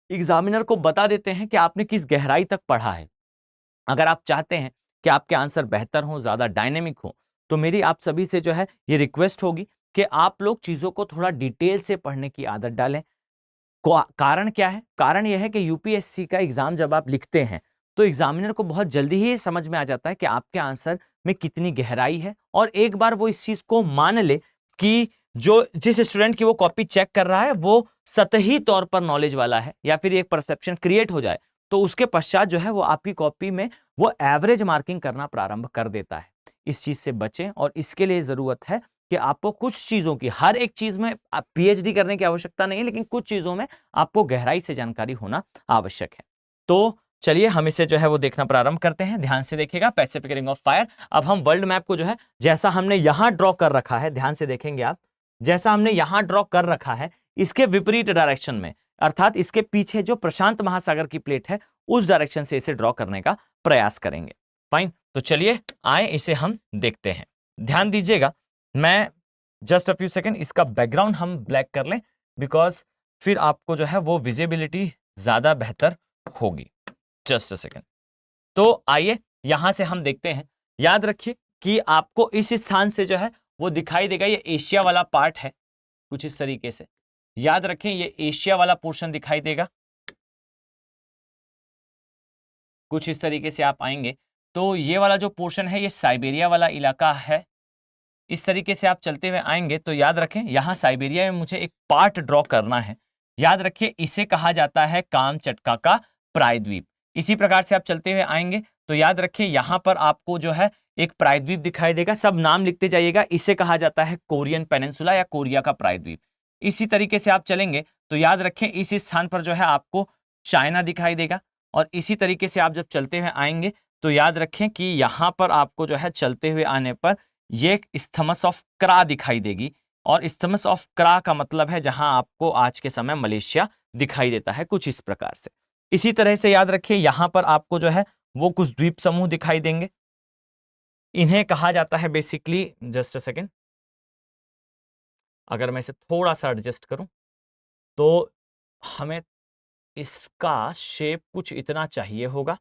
एग्जामिनर को बता देते हैं कि आपने किस गहराई तक पढ़ा है। अगर आप चाहते हैं कि आपके आंसर बेहतर हो, ज्यादा डायनेमिक हो, तो मेरी आप सभी से जो है ये रिक्वेस्ट होगी कि आप लोग चीजों को थोड़ा डिटेल से पढ़ने की आदत डालें। कारण क्या है? कारण यह है कि यूपीएससी का एग्जाम जब आप लिखते हैं तो एग्जामिनर को बहुत जल्दी ही समझ में आ जाता है कि आपके आंसर में कितनी गहराई है। और एक बार वो इस चीज को मान ले कि जो जिस स्टूडेंट की वो कॉपी चेक कर रहा है वो सतही तौर पर नॉलेज वाला है या फिर एक परसेप्शन क्रिएट हो जाए, तो उसके पश्चात जो है वो आपकी कॉपी में वो एवरेज मार्किंग करना प्रारंभ कर देता है। इस चीज से बचें और इसके लिए जरूरत है कि आपको कुछ चीजों की, हर एक चीज में आप पीएचडी करने की आवश्यकता नहीं है, लेकिन कुछ चीजों में आपको गहराई से जानकारी होना आवश्यक है। तो चलिए हम इसे जो है वो देखना प्रारंभ करते हैं। ध्यान से देखिएगा पैसिफिक रिंग ऑफ फायर। अब हम वर्ल्ड मैप को जो है जैसा हमने यहां ड्रॉ कर रखा है, ध्यान से देखेंगे आप, जैसा हमने यहां ड्रॉ कर रखा है इसके विपरीत डायरेक्शन में, अर्थात इसके पीछे जो प्रशांत महासागर की प्लेट है उस डायरेक्शन से इसे ड्रॉ करने का प्रयास करेंगे। फाइन, तो चलिए आए इसे हम देखते हैं। ध्यान दीजिएगा, मैं जस्ट अ फ्यू सेकेंड इसका बैकग्राउंड हम ब्लैक कर लें बिकॉज फिर आपको जो है वो विजिबिलिटी ज्यादा बेहतर होगी। Just a second. तो आइए यहां से हम देखते हैं। याद रखिए कि आपको इस स्थान से जो है वो दिखाई देगा, ये एशिया वाला पार्ट है कुछ इस तरीके से। याद रखें ये एशिया वाला पोर्शन दिखाई देगा कुछ इस तरीके से। आप आएंगे तो ये वाला जो पोर्शन है ये साइबेरिया वाला इलाका है। इस तरीके से आप चलते हुए आएंगे तो याद रखें यहां साइबेरिया में मुझे एक पार्ट ड्रॉ करना है। याद रखिए इसे कहा जाता है कामचटका का प्रायद्वीप। इसी प्रकार से आप चलते हुए आएंगे तो याद रखिए यहां पर आपको जो है एक प्रायद्वीप दिखाई देगा। सब नाम लिखते जाइएगा। इसे कहा जाता है कोरियन पेनिनसुला या कोरिया का प्रायद्वीप। इसी तरीके से आप चलेंगे तो याद रखें इस स्थान पर जो है आपको चाइना दिखाई देगा। और इसी तरीके से आप जब चलते हुए आएंगे तो याद रखें कि यहां पर आपको जो है चलते हुए आने पर ये स्थमस ऑफ क्रा दिखाई देगी। और स्थमस ऑफ क्रा का मतलब है जहां आपको आज के समय मलेशिया दिखाई देता है कुछ इस प्रकार से। इसी तरह से याद रखिए यहां पर आपको जो है वो कुछ द्वीप समूह दिखाई देंगे। इन्हें कहा जाता है बेसिकली, जस्ट अ सेकेंड, अगर मैं इसे थोड़ा सा एडजस्ट करूं तो हमें इसका शेप कुछ इतना चाहिए होगा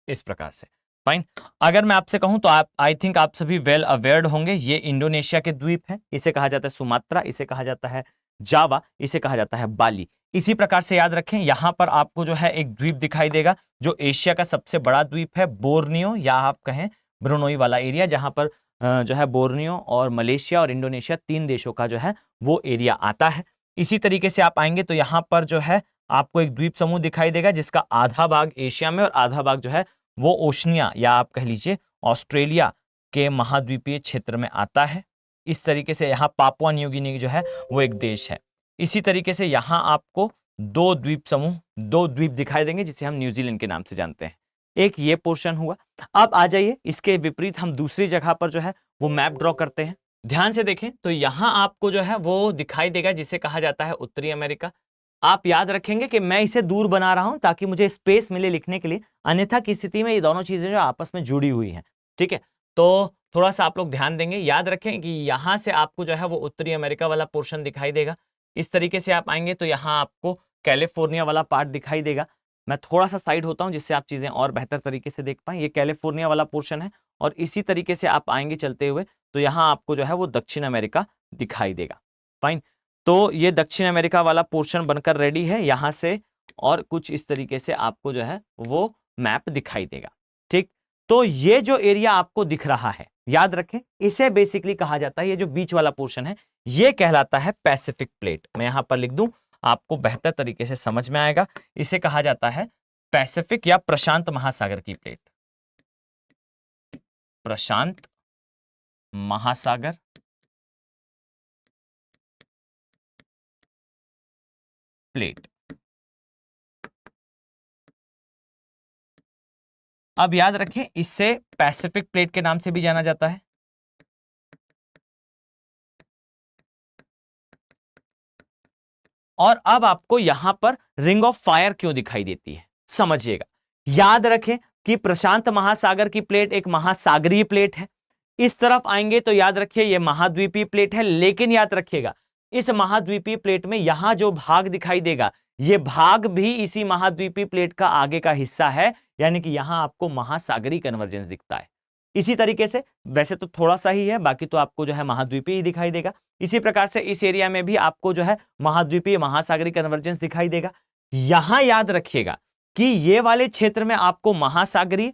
इस प्रकार से। फाइन, अगर मैं आपसे कहूं तो आप आई थिंक आप सभी वेल अवेयर्ड होंगे, ये इंडोनेशिया के द्वीप हैं। इसे कहा जाता है सुमात्रा, इसे कहा जाता है जावा, इसे कहा जाता है बाली। इसी प्रकार से याद रखें यहां पर आपको जो है एक द्वीप दिखाई देगा जो एशिया का सबसे बड़ा द्वीप है, बोर्नियो या आप कहें ब्रुनोई वाला एरिया, जहां पर जो है बोर्नियो और मलेशिया और इंडोनेशिया 3 देशों का जो है वो एरिया आता है। इसी तरीके से आप आएंगे तो यहाँ पर जो है आपको एक द्वीप समूह दिखाई देगा जिसका आधा भाग एशिया में और आधा भाग जो है वो ओशनिया या आप कह लीजिए ऑस्ट्रेलिया के महाद्वीपीय क्षेत्र में आता है। इस तरीके से यहाँ पापुआ न्यू गिनी जो है वो एक देश है। इसी तरीके से यहाँ आपको दो द्वीप समूह, दो द्वीप दिखाई देंगे जिसे हम न्यूजीलैंड के नाम से जानते हैं। एक ये पोर्शन हुआ। अब आ जाइए इसके विपरीत हम दूसरी जगह पर जो है वो मैप ड्रॉ करते हैं। ध्यान से देखें तो यहां आपको जो है वो दिखाई देगा जिसे कहा जाता है उत्तरी अमेरिका। आप याद रखेंगे कि मैं इसे दूर बना रहा हूं ताकि मुझे स्पेस मिले लिखने के लिए, अन्यथा की स्थिति में ये दोनों चीजें जो आपस में जुड़ी हुई हैं। ठीक है, तो थोड़ा सा आप लोग ध्यान देंगे, याद रखें कि यहां से आपको जो है वो उत्तरी अमेरिका वाला पोर्शन दिखाई देगा। इस तरीके से आप आएंगे तो यहां आपको कैलिफोर्निया वाला पार्ट दिखाई देगा। मैं थोड़ा सा साइड होता हूं जिससे आप चीजें और बेहतर तरीके से देख पाएं। ये कैलिफोर्निया वाला पोर्शन है और इसी तरीके से आप आएंगे चलते हुए तो यहां आपको जो है वो दक्षिण अमेरिका दिखाई देगा। फाइन, तो ये दक्षिण अमेरिका वाला पोर्शन बनकर रेडी है यहां से, और कुछ इस तरीके से आपको जो है वो मैप दिखाई देगा। ठीक, तो ये जो एरिया आपको दिख रहा है, याद रखें इसे बेसिकली कहा जाता है, ये जो बीच वाला पोर्शन है ये कहलाता है पैसिफिक प्लेट। मैं यहां पर लिख दूं, आपको बेहतर तरीके से समझ में आएगा। इसे कहा जाता है पैसिफिक या प्रशांत महासागर की प्लेट। प्रशांत महासागर प्लेट। अब याद रखें इससे पैसिफिक प्लेट के नाम से भी जाना जाता है। और अब आपको यहां पर रिंग ऑफ फायर क्यों दिखाई देती है समझिएगा। याद रखें कि प्रशांत महासागर की प्लेट एक महासागरीय प्लेट है। इस तरफ आएंगे तो याद रखिए यह महाद्वीपीय प्लेट है, लेकिन याद रखिएगा इस महाद्वीपीय प्लेट में यहां जो भाग दिखाई देगा यह भाग भी इसी महाद्वीपीय प्लेट का आगे का हिस्सा है, यानी कि यहां आपको महासागरीय कन्वर्जेंस दिखता है। इसी तरीके से वैसे तो थोड़ा सा ही है, बाकी तो आपको जो है महाद्वीपीय ही दिखाई देगा। इसी प्रकार से इस एरिया में भी आपको जो है महाद्वीपीय महासागरीय कन्वर्जेंस दिखाई देगा। यहां याद रखिएगा कि ये वाले क्षेत्र में आपको महासागरीय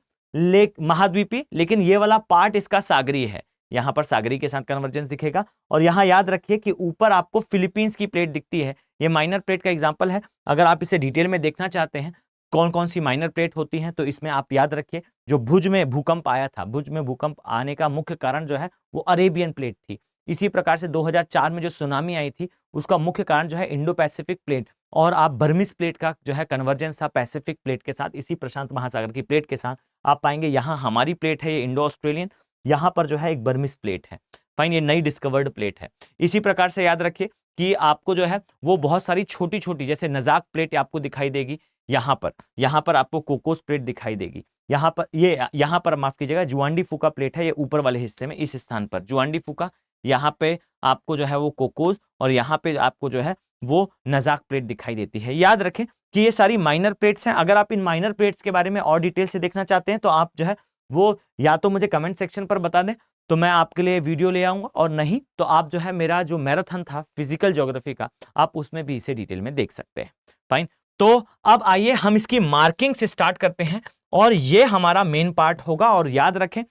महाद्वीपीय, लेकिन ये वाला पार्ट इसका सागरीय है, यहां पर सागरीय के साथ कन्वर्जेंस दिखेगा। और यहां याद रखिए कि ऊपर आपको फिलीपींस की प्लेट दिखती है, ये माइनर प्लेट का एग्जांपल है। अगर आप इसे डिटेल में देखना चाहते हैं कौन कौन सी माइनर प्लेट होती हैं तो इसमें आप याद रखिए जो भुज में भूकंप आया था, भुज में भूकंप आने का मुख्य कारण जो है वो अरेबियन प्लेट थी। इसी प्रकार से 2004 में जो सुनामी आई थी उसका मुख्य कारण जो है इंडो पैसिफिक प्लेट, और आप बर्मिस प्लेट का जो है कन्वर्जेंस था पैसिफिक प्लेट के साथ, इसी प्रशांत महासागर की प्लेट के साथ। आप पाएंगे यहाँ हमारी प्लेट है ये इंडो ऑस्ट्रेलियन, यहाँ पर जो है एक बर्मिस प्लेट है। फाइन, ये नई डिस्कवर्ड प्लेट है। इसी प्रकार से याद रखिए कि आपको जो है वो बहुत सारी छोटी छोटी जैसे नजाक प्लेट आपको दिखाई देगी। यहाँ पर आपको कोकोस प्लेट दिखाई देगी। यहाँ पर माफ कीजिएगा जुआंडी फुका प्लेट है, ये ऊपर वाले हिस्से में इस स्थान पर जुआंडी फुका, यहाँ पे आपको जो है वो कोकोस, और यहाँ पे आपको जो है वो नजाक प्लेट दिखाई देती है। याद रखें कि ये सारी माइनर प्लेट्स हैं। अगर आप इन माइनर प्लेट्स के बारे में और डिटेल से देखना चाहते हैं तो आप जो है वो या तो मुझे कमेंट सेक्शन पर बता दें तो मैं आपके लिए वीडियो ले आऊंगा, और नहीं तो आप जो है मेरा जो मैराथन था फिजिकल ज्योग्राफी का आप उसमें भी इसे डिटेल में देख सकते हैं। फाइन, तो अब आइए हम इसकी मार्किंग से स्टार्ट करते हैं, और ये हमारा मेन पार्ट होगा। और याद रखें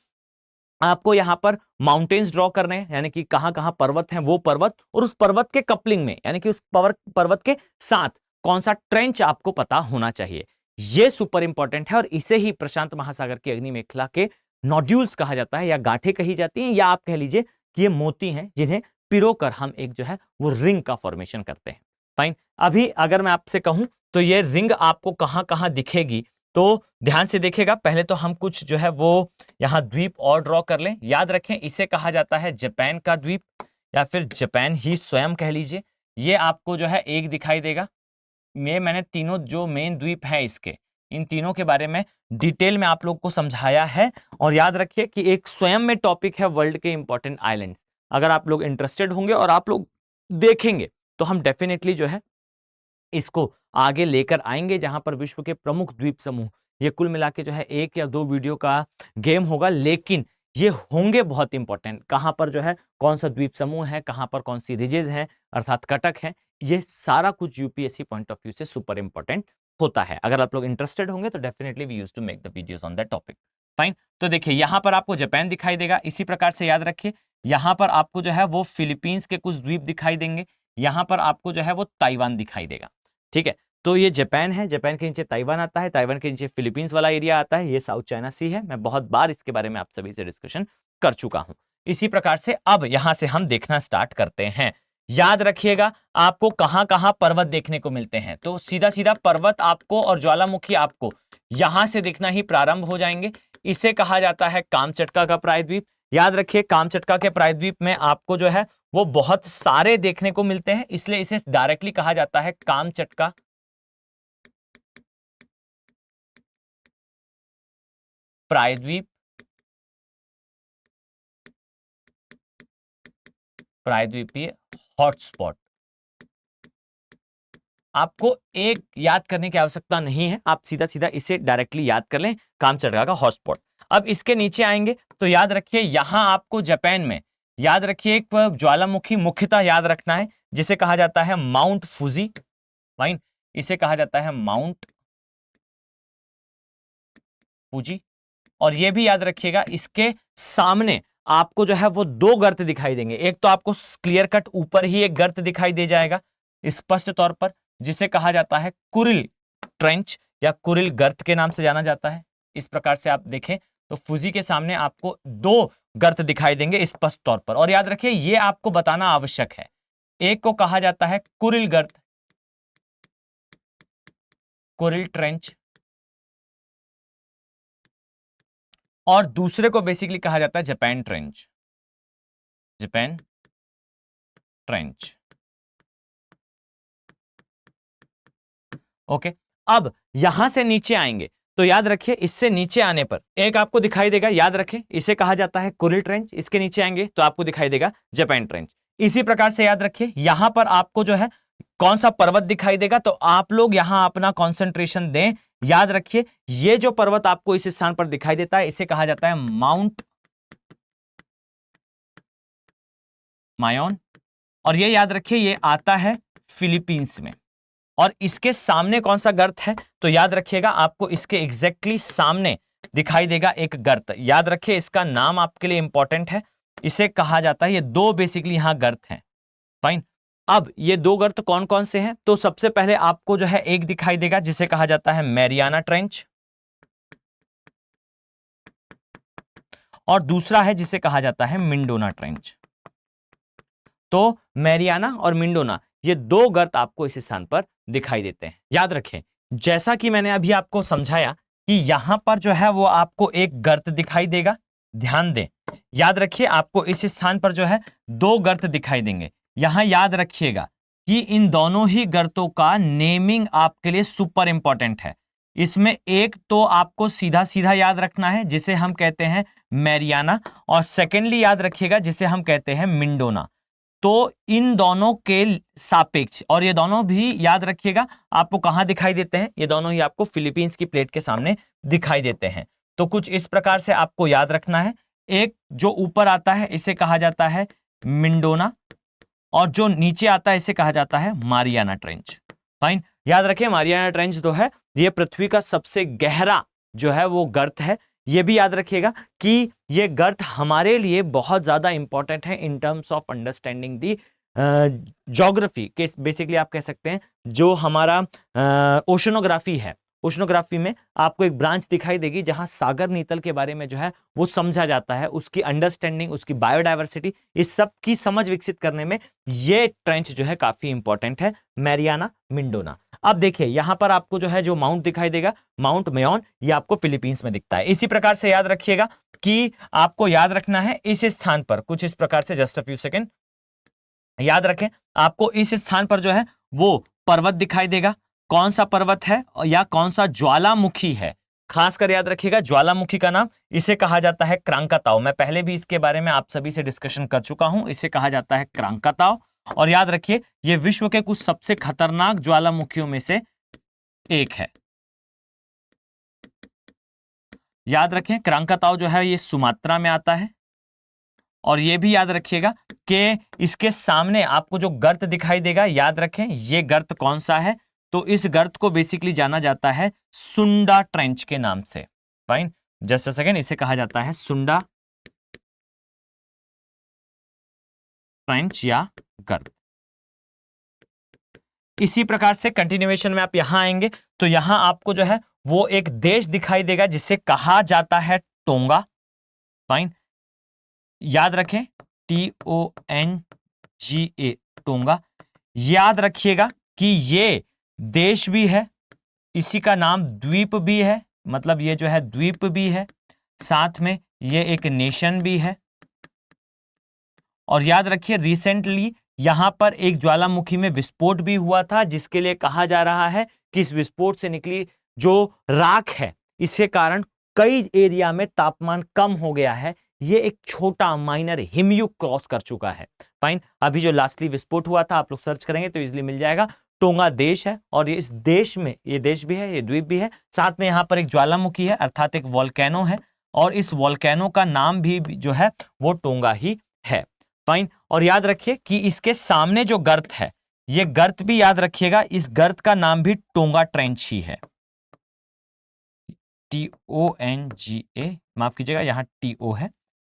आपको यहां पर माउंटेन्स ड्रॉ करने हैं, यानी कि कहां कहां पर्वत हैं वो पर्वत, और उस पर्वत के कपलिंग में यानी कि उस पर्वत के साथ कौन सा ट्रेंच आपको पता होना चाहिए। ये सुपर इंपॉर्टेंट है, और इसे ही प्रशांत महासागर की अग्नि मेखला के नोड्यूल्स कहा जाता है, या गांठें कही जाती हैं, या आप कह लीजिए कि ये मोती हैं जिन्हें पिरोकर हम एक जो है वो रिंग का फॉर्मेशन करते हैं। फाइन, अभी अगर मैं आपसे कहूं तो ये रिंग आपको कहां कहां दिखेगी तो ध्यान से देखिएगा। पहले तो हम कुछ जो है वो यहां द्वीप और ड्रॉ कर लें। याद रखें इसे कहा जाता है जापान का द्वीप, या फिर जापान ही स्वयं कह लीजिए। ये आपको जो है एक दिखाई देगा। मैंने तीनों जो मेन द्वीप हैं इसके, इन तीनों के बारे में डिटेल में आप लोग को समझाया है। और याद रखिए कि एक स्वयं में टॉपिक है वर्ल्ड के इंपॉर्टेंट आइलैंड्स। अगर आप लोग इंटरेस्टेड होंगे और आप लोग देखेंगे तो हम डेफिनेटली जो है इसको आगे लेकर आएंगे, जहां पर विश्व के प्रमुख द्वीप समूह, ये कुल मिला के जो है 1 या 2 वीडियो का गेम होगा, लेकिन ये होंगे बहुत इंपॉर्टेंट। कहां पर जो है कौन सा द्वीप समूह है, कहां पर कौन सी रिजेज हैं अर्थात कटक है, ये सारा कुछ यूपीएससी पॉइंट ऑफ व्यू से सुपर इंपॉर्टेंट होता है। अगर आप लोग इंटरेस्टेड होंगे तो definitely we used to make the videos on that topic. Fine, तो देखिए यहां पर आपको जापान दिखाई देगा। इसी प्रकार से याद रखिए यहां पर आपको जो है वो फिलीपींस के कुछ द्वीप दिखाई देंगे, यहां पर आपको जो है वो ताइवान दिखाई देगा। ठीक है, तो ये जापान है, जापान के नीचे ताइवान आता है, ताइवान के नीचे फिलीपींस वाला एरिया आता है, ये साउथ चाइना सी है। मैं बहुत बार इसके बारे में आप सभी से डिस्कशन कर चुका हूं। इसी प्रकार से अब यहां से हम देखना स्टार्ट करते हैं। याद रखिएगा आपको कहां कहां पर्वत देखने को मिलते हैं, तो सीधा सीधा पर्वत आपको और ज्वालामुखी आपको यहां से दिखना ही प्रारंभ हो जाएंगे। इसे कहा जाता है कामचटका का प्रायद्वीप। याद रखिए कामचटका के प्रायद्वीप में आपको जो है वो बहुत सारे देखने को मिलते हैं, इसलिए इसे डायरेक्टली कहा जाता है कामचटका प्रायद्वीप। प्रायद्वीपीय हॉटस्पॉट। आपको एक याद करने की आवश्यकता नहीं है, आप सीधा सीधा इसे डायरेक्टली याद कर लें, कामचटका का हॉटस्पॉट। अब इसके नीचे आएंगे तो याद रखिए यहां आपको जापान में याद रखिए एक ज्वालामुखी मुख्यतः याद रखना है जिसे कहा जाता है माउंट फूजी। फाइन, इसे कहा जाता है माउंट फूजी। और यह भी याद रखिएगा इसके सामने आपको जो है वो दो गर्त दिखाई देंगे। एक तो आपको क्लियर कट ऊपर ही एक गर्त दिखाई दे जाएगा स्पष्ट तौर पर, जिसे कहा जाता है कुरिल ट्रेंच या कुरिल गर्त के नाम से जाना जाता है। इस प्रकार से आप देखें तो फूजी के सामने आपको दो गर्त दिखाई देंगे स्पष्ट तौर पर। और याद रखिए ये आपको बताना आवश्यक है, एक को कहा जाता है कुरिल गर्त, कुरिल ट्रेंच, और दूसरे को बेसिकली कहा जाता है Japan trench, Japan trench. Okay, अब यहां से नीचे आएंगे तो याद रखिए इससे नीचे आने पर एक आपको दिखाई देगा, याद रखें इसे कहा जाता है कुरिल ट्रेंच। इसके नीचे आएंगे तो आपको दिखाई देगा जापान ट्रेंच। इसी प्रकार से याद रखिए यहां पर आपको जो है कौन सा पर्वत दिखाई देगा, तो आप लोग यहां अपना कंसंट्रेशन दें। याद रखिए ये जो पर्वत आपको इस स्थान पर दिखाई देता है इसे कहा जाता है माउंट मायोन। और ये याद रखिए ये आता है फिलीपींस में। और इसके सामने कौन सा गर्त है, तो याद रखिएगा आपको इसके एग्जैक्टली सामने दिखाई देगा एक गर्त। याद रखिए इसका नाम आपके लिए इंपॉर्टेंट है, इसे कहा जाता है, ये दो बेसिकली यहां गर्त हैं। फाइन, अब ये दो गर्त कौन कौन से हैं, तो सबसे पहले आपको जो है एक दिखाई देगा जिसे कहा जाता है मैरियाना ट्रेंच, और दूसरा है जिसे कहा जाता है मिंडोना ट्रेंच। तो मैरियाना और मिंडोना ये दो गर्त आपको इस स्थान पर दिखाई देते हैं। याद रखें जैसा कि मैंने अभी आपको समझाया कि यहां पर जो है वो आपको एक गर्त दिखाई देगा, ध्यान दें। याद रखिए आपको इस स्थान पर जो है दो गर्त दिखाई देंगे। यहां याद रखिएगा कि इन दोनों ही गर्तों का नेमिंग आपके लिए सुपर इंपॉर्टेंट है। इसमें एक तो आपको सीधा सीधा याद रखना है जिसे हम कहते हैं मैरियाना, और सेकेंडली याद रखिएगा जिसे हम कहते हैं मिंडोना। तो इन दोनों के सापेक्ष, और ये दोनों भी याद रखिएगा आपको कहां दिखाई देते हैं, ये दोनों ही आपको फिलीपींस की प्लेट के सामने दिखाई देते हैं। तो कुछ इस प्रकार से आपको याद रखना है, एक जो ऊपर आता है इसे कहा जाता है मिंडोना, और जो नीचे आता है इसे कहा जाता है मारियाना ट्रेंच। फाइन, याद रखें मारियाना ट्रेंच जो है ये पृथ्वी का सबसे गहरा जो है वो गर्त है। ये भी याद रखिएगा कि ये गर्त हमारे लिए बहुत ज्यादा इंपॉर्टेंट है in terms of understanding the geography के। बेसिकली आप कह सकते हैं जो हमारा ओशनोग्राफी है, ओशनोग्राफी में आपको एक ब्रांच दिखाई देगी जहां सागर नीतल के बारे में जो है वो समझा जाता है, उसकी अंडरस्टैंडिंग, उसकी बायोडायवर्सिटी, इस सब की समझ विकसित करने में ये ट्रेंच जो है काफी इंपॉर्टेंट है, मैरियाना मिंडोना। अब देखिए यहां पर आपको जो है जो माउंट दिखाई देगा माउंट मेयोन, ये आपको फिलीपींस में दिखता है। इसी प्रकार से याद रखिएगा कि आपको याद रखना है इस स्थान पर कुछ इस प्रकार से, जस्ट अ फ्यू सेकेंड, याद रखें आपको इस स्थान पर जो है वो पर्वत दिखाई देगा। कौन सा पर्वत है या कौन सा ज्वालामुखी है, खासकर याद रखिएगा ज्वालामुखी का नाम इसे कहा जाता है क्रांकाताओ। मैं पहले भी इसके बारे में आप सभी से डिस्कशन कर चुका हूं, इसे कहा जाता है क्रांकाताओ। और याद रखिए यह विश्व के कुछ सबसे खतरनाक ज्वालामुखियों में से एक है। याद रखें क्रांकाताओ जो है ये सुमात्रा में आता है। और यह भी याद रखिएगा कि इसके सामने आपको जो गर्त दिखाई देगा, याद रखें यह गर्त कौन सा है, तो इस गर्त को बेसिकली जाना जाता है सुंडा ट्रेंच के नाम से। फाइन, जस्ट अ सेकेंड, इसे कहा जाता है सुंडा ट्रेंच या गर्त। इसी प्रकार से कंटिन्यूएशन में आप यहां आएंगे तो यहां आपको जो है वो एक देश दिखाई देगा जिसे कहा जाता है टोंगा। फाइन, याद रखें TONGA, टोंगा। याद रखिएगा कि ये देश भी है, इसी का नाम द्वीप भी है, मतलब ये जो है द्वीप भी है, साथ में ये एक नेशन भी है। और याद रखिए रिसेंटली यहां पर एक ज्वालामुखी में विस्फोट भी हुआ था, जिसके लिए कहा जा रहा है कि इस विस्फोट से निकली जो राख है इसके कारण कई एरिया में तापमान कम हो गया है। ये एक छोटा माइनर हिमयुग क्रॉस कर चुका है। फाइन, अभी जो लास्टली विस्फोट हुआ था आप लोग सर्च करेंगे तो इजिली मिल जाएगा। टोंगा देश है और ये इस देश में ये देश भी है, ये द्वीप भी है, साथ में यहां पर एक ज्वालामुखी है अर्थात एक वॉल्केनो है, और इस वॉल्केनो का नाम भी जो है वो टोंगा ही है। फाइन, और याद रखिए कि इसके सामने जो गर्त है, ये गर्त भी याद रखिएगा, इस गर्त का नाम भी टोंगा ट्रेंच ही है। TONGA, माफ कीजिएगा यहां TO है,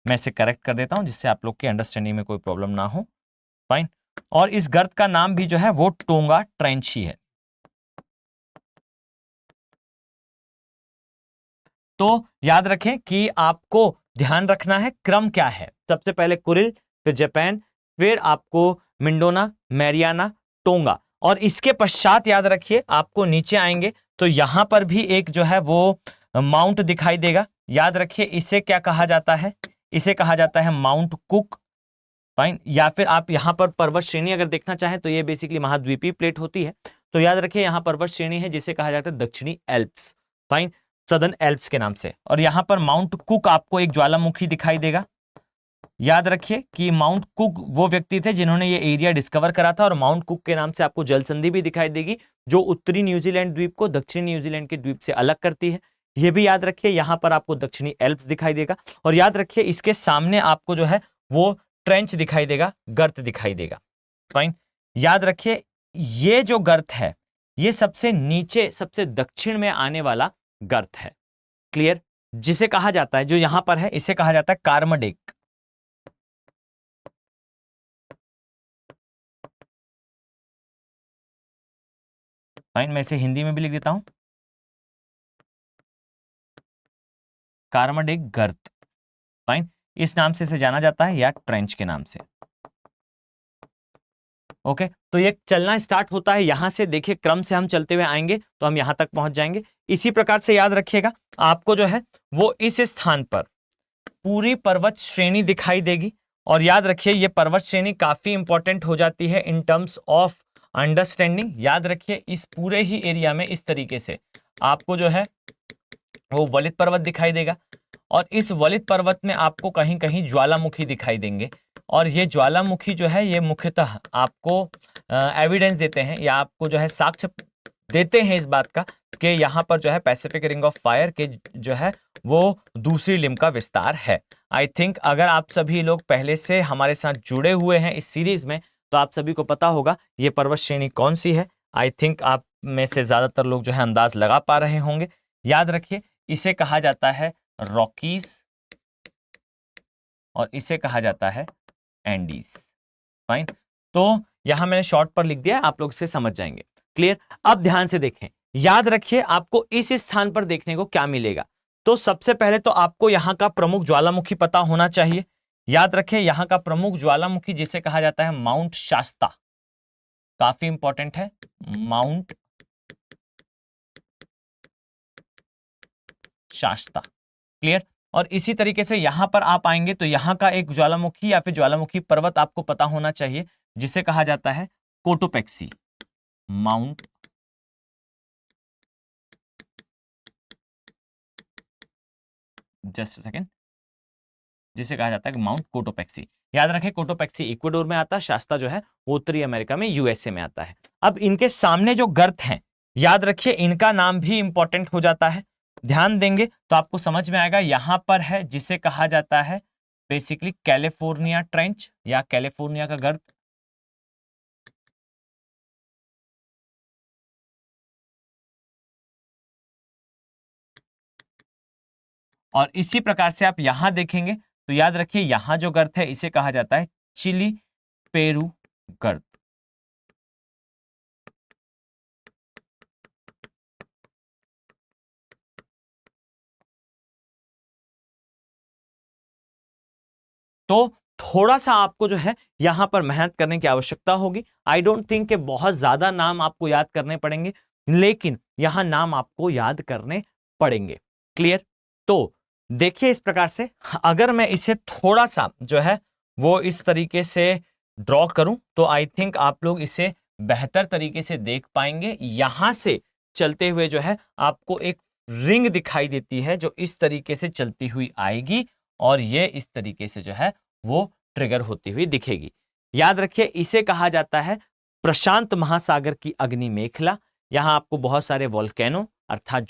मैं इसे करेक्ट कर देता हूं जिससे आप लोग के अंडरस्टैंडिंग में कोई प्रॉब्लम ना हो। फाइन, और इस गर्त का नाम भी जो है वो टोंगा ट्रेंच ही है। तो याद रखें कि आपको ध्यान रखना है क्रम क्या है। सबसे पहले कुरिल, फिर जापान, फिर आपको मिंडोना, मैरियाना, टोंगा, और इसके पश्चात याद रखिए आपको नीचे आएंगे तो यहां पर भी एक जो है वो माउंट दिखाई देगा। याद रखिए इसे क्या कहा जाता है, इसे कहा जाता है माउंट कुक। फाइन, या फिर आप यहां पर पर्वत श्रेणी अगर देखना चाहें तो ये बेसिकली महाद्वीपीय प्लेट होती है। तो याद रखिए यहां पर्वत श्रेणी है जिसे कहा जाता है दक्षिणी एल्प्स। फाइन, सदर्न एल्प्स के नाम से। और यहां पर माउंट कुक आपको एक ज्वालामुखी दिखाई देगा। याद रखिए कि माउंट कुक वो व्यक्ति थे जिन्होंने ये एरिया डिस्कवर करा था, और माउंट कुक के नाम से आपको जल संधि भी दिखाई देगी जो उत्तरी न्यूजीलैंड द्वीप को दक्षिणी न्यूजीलैंड के द्वीप से अलग करती है। यह भी याद रखिए, यहां पर आपको दक्षिणी एल्प्स दिखाई देगा। और याद रखिए इसके सामने आपको जो है वो ट्रेंच दिखाई देगा, गर्त दिखाई देगा। फाइन, याद रखिए ये जो गर्त है ये सबसे नीचे सबसे दक्षिण में आने वाला गर्त है। क्लियर, जिसे कहा जाता है, जो यहां पर है इसे कहा जाता है कार्मडेक। फाइन, मैं इसे हिंदी में भी लिख देता हूं, कार्मडेक गर्त। फाइन, इस नाम से इसे जाना जाता है या ट्रेंच के नाम से। ओके, तो ये चलना स्टार्ट होता है यहां से, देखिए क्रम से हम चलते हुए आएंगे तो हम यहां तक पहुंच जाएंगे। इसी प्रकार से याद रखिएगा आपको जो है वो इस स्थान पर पूरी पर्वत श्रेणी दिखाई देगी। और याद रखिए ये पर्वत श्रेणी काफी इंपॉर्टेंट हो जाती है इन टर्म्स ऑफ अंडरस्टैंडिंग। याद रखिए इस पूरे ही एरिया में इस तरीके से आपको जो है वो वलित पर्वत दिखाई देगा, और इस वलित पर्वत में आपको कहीं कहीं ज्वालामुखी दिखाई देंगे। और ये ज्वालामुखी जो है ये मुख्यतः आपको एविडेंस देते हैं या आपको जो है साक्ष्य देते हैं इस बात का कि यहाँ पर जो है पैसिफिक रिंग ऑफ फायर के जो है वो दूसरी लिम्ब का विस्तार है। आई थिंक अगर आप सभी लोग पहले से हमारे साथ जुड़े हुए हैं इस सीरीज में तो आप सभी को पता होगा ये पर्वत श्रेणी कौन सी है। आई थिंक आप में से ज्यादातर लोग जो है अंदाज लगा पा रहे होंगे। याद रखिए इसे कहा जाता है रॉकीज और इसे कहा जाता है एंडीज। फाइन, तो यहां मैंने शॉर्ट पर लिख दिया, आप लोग इसे समझ जाएंगे। क्लियर, अब ध्यान से देखें, याद रखिए आपको इस स्थान पर देखने को क्या मिलेगा। तो सबसे पहले तो आपको यहां का प्रमुख ज्वालामुखी पता होना चाहिए। याद रखें यहां का प्रमुख ज्वालामुखी जिसे कहा जाता है माउंट शास्ता, काफी इंपॉर्टेंट है, माउंट शास्ता। क्लियर, और इसी तरीके से यहां पर आप आएंगे तो यहां का एक ज्वालामुखी या फिर ज्वालामुखी पर्वत आपको पता होना चाहिए जिसे कहा जाता है कोटोपेक्सी, माउंट जस्ट सेकेंड, जिसे कहा जाता है माउंट कोटोपेक्सी। याद रखें कोटोपेक्सी इक्वाडोर में आता है, शास्ता जो है वो उत्तरी अमेरिका में यूएसए में आता है। अब इनके सामने जो गर्त हैं याद रखिए इनका नाम भी इंपॉर्टेंट हो जाता है। ध्यान देंगे तो आपको समझ में आएगा, यहां पर है जिसे कहा जाता है बेसिकली कैलिफोर्निया ट्रेंच या कैलिफोर्निया का गर्त। और इसी प्रकार से आप यहां देखेंगे तो याद रखिए यहां जो गर्त है इसे कहा जाता है चिली पेरू गर्त। तो थोड़ा सा आपको जो है यहां पर मेहनत करने की आवश्यकता होगी। आई डोंट थिंक कि बहुत ज्यादा नाम आपको याद करने पड़ेंगे, लेकिन यहां नाम आपको याद करने पड़ेंगे। क्लियर? तो देखिए इस प्रकार से अगर मैं इसे थोड़ा सा जो है वो इस तरीके से ड्रॉ करूं तो आई थिंक आप लोग इसे बेहतर तरीके से देख पाएंगे। यहां से चलते हुए जो है आपको एक रिंग दिखाई देती है जो इस तरीके से चलती हुई आएगी और ये इस तरीके से जो है वो ट्रिगर होती हुई दिखेगी। याद रखिए इसे कहा जाता है प्रशांत महासागर की अग्नि मेखला। यहां आपको बहुत सारे वोल्केनो अर्थात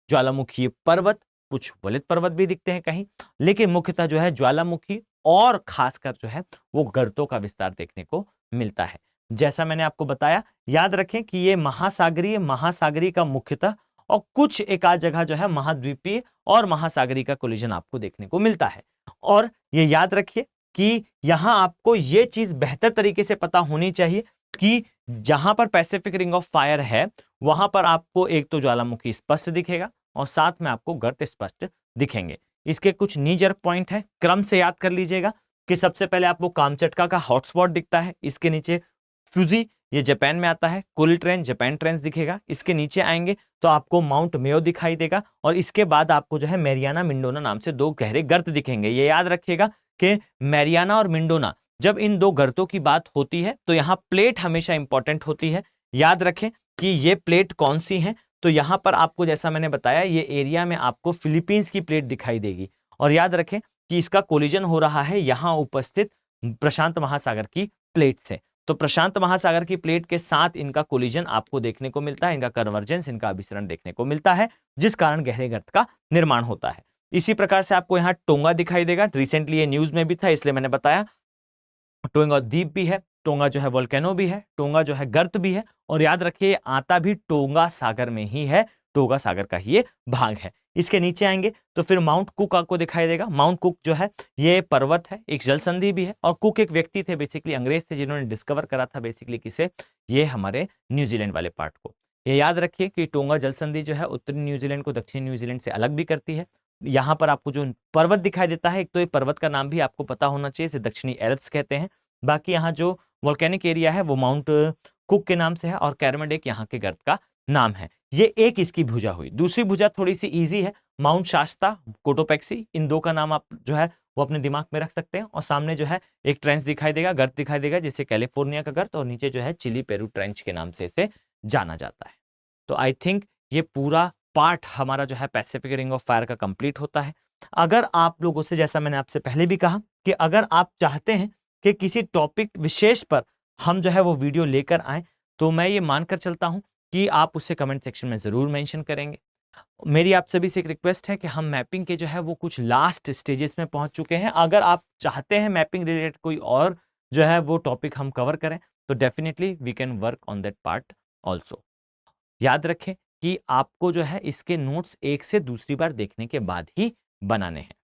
ज्वालामुखी पर्वत, कुछ वलित पर्वत भी दिखते हैं कहीं, लेकिन मुख्यतः जो है ज्वालामुखी और खासकर जो है वो गर्तों का विस्तार देखने को मिलता है। जैसा मैंने आपको बताया, याद रखें कि ये महासागरीय का मुख्यतः और कुछ एक आध जगह जो है महाद्वीपीय और महासागरीय का कोलिजन आपको देखने को मिलता है। और ये याद रखिए कि यहां आपको ये चीज बेहतर तरीके से पता होनी चाहिए कि जहां पर पैसिफिक रिंग ऑफ फायर है वहां पर आपको एक तो ज्वालामुखी स्पष्ट दिखेगा और साथ में आपको गर्त स्पष्ट दिखेंगे। इसके कुछ नीजर पॉइंट है, क्रम से याद कर लीजिएगा कि सबसे पहले आपको कामचटका का हॉटस्पॉट दिखता है, इसके नीचे फ्यूजी ये जापान में आता है, कुल ट्रेन जापान ट्रेंस दिखेगा, इसके नीचे आएंगे तो आपको माउंट मेयो दिखाई देगा और इसके बाद आपको जो है मैरियाना मिंडोना नाम से दो गहरे गर्त दिखेंगे। ये याद रखिएगा कि मैरियाना और मिंडोना जब इन दो गर्तों की बात होती है तो यहाँ प्लेट हमेशा इंपॉर्टेंट होती है। याद रखें कि ये प्लेट कौन सी है, तो यहां पर आपको जैसा मैंने बताया ये एरिया में आपको फिलीपींस की प्लेट दिखाई देगी और याद रखें कि इसका कोलिजन हो रहा है यहां उपस्थित प्रशांत महासागर की प्लेट से। तो प्रशांत महासागर की प्लेट के साथ इनका कोलिजन आपको देखने को मिलता है, इनका कन्वर्जेंस, इनका अभिसरण देखने को मिलता है, जिस कारण गहरे गर्त का निर्माण होता है। इसी प्रकार से आपको यहाँ टोंगा दिखाई देगा, रिसेंटली ये न्यूज में भी था इसलिए मैंने बताया। टोंगा द्वीप भी है, टोंगा जो है वोल्केनो भी है, टोंगा जो है गर्त भी है और याद रखिए आता भी टोंगा सागर में ही है, टोंगा सागर का ही ये भाग है। इसके नीचे आएंगे तो फिर माउंट कुक आपको दिखाई देगा। माउंट कुक जो है ये पर्वत है, एक जल संधि भी है और कुक एक व्यक्ति थे, बेसिकली अंग्रेज थे जिन्होंने डिस्कवर करा था बेसिकली किसे, ये हमारे न्यूजीलैंड वाले पार्ट को। ये याद रखिए कि टोंगा जल संधि जो है उत्तरी न्यूजीलैंड को दक्षिणी न्यूजीलैंड से अलग भी करती है। यहाँ पर आपको जो पर्वत दिखाई देता है, एक तो ये पर्वत का नाम भी आपको पता होना चाहिए, इसे दक्षिणी एल्प्स कहते हैं। बाकी यहाँ जो वोल्केनिक एरिया है वो माउंट कुक के नाम से है और कैरमेडेक यहाँ के गर्त का नाम है। ये एक इसकी भुजा हुई। दूसरी भुजा थोड़ी सी इजी है, माउंट शास्ता, कोटोपेक्सी, इन दो का नाम आप जो है वो अपने दिमाग में रख सकते हैं। और सामने जो है एक ट्रेंच दिखाई देगा, गर्त दिखाई देगा जिसे कैलिफोर्निया का गर्त, और नीचे जो है चिली पेरू ट्रेंच के नाम से इसे जाना जाता है। तो आई थिंक ये पूरा पार्ट हमारा जो है पैसिफिक रिंग ऑफ फायर का कंप्लीट होता है। अगर आप लोगों से, जैसा मैंने आपसे पहले भी कहा कि अगर आप चाहते हैं कि किसी टॉपिक विशेष पर हम जो है वो वीडियो लेकर आए, तो मैं ये मानकर चलता हूं कि आप उसे कमेंट सेक्शन में जरूर मेंशन करेंगे। मेरी आप सभी से एक रिक्वेस्ट है कि हम मैपिंग के जो है वो कुछ लास्ट स्टेजेस में पहुंच चुके हैं। अगर आप चाहते हैं मैपिंग रिलेटेड कोई और जो है वो टॉपिक हम कवर करें तो definitely we can work on that part also. याद रखें कि आपको जो है इसके नोट्स एक से दूसरी बार देखने के बाद ही बनाने हैं।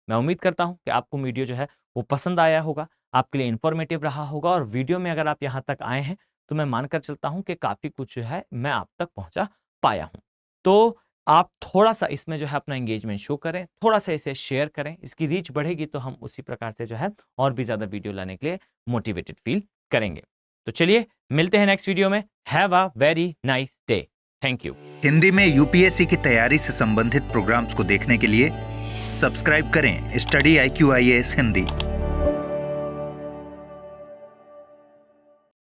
मैं उम्मीद करता हूं कि आपको वीडियो जो है वो पसंद आया होगा, आपके लिए इंफॉर्मेटिव रहा होगा, और वीडियो में अगर आप यहाँ तक आए हैं तो मैं मानकर चलता हूं कि काफी कुछ जो है मैं आप तक पहुंचा पाया हूं। तो आप थोड़ा सा इसमें जो है अपना एंगेजमेंट शो करें, थोड़ा सा इसे शेयर करें, इसकी रीच बढ़ेगी तो हम उसी प्रकार से जो है और भी ज्यादा वीडियो लाने के लिए मोटिवेटेड फील करेंगे। तो चलिए मिलते हैं नेक्स्ट वीडियो में। Have a very nice day. Thank you. Hindi में यूपीएससी की तैयारी से संबंधित प्रोग्राम्स को देखने के लिए सब्सक्राइब करें स्टडी IQ IAS हिंदी।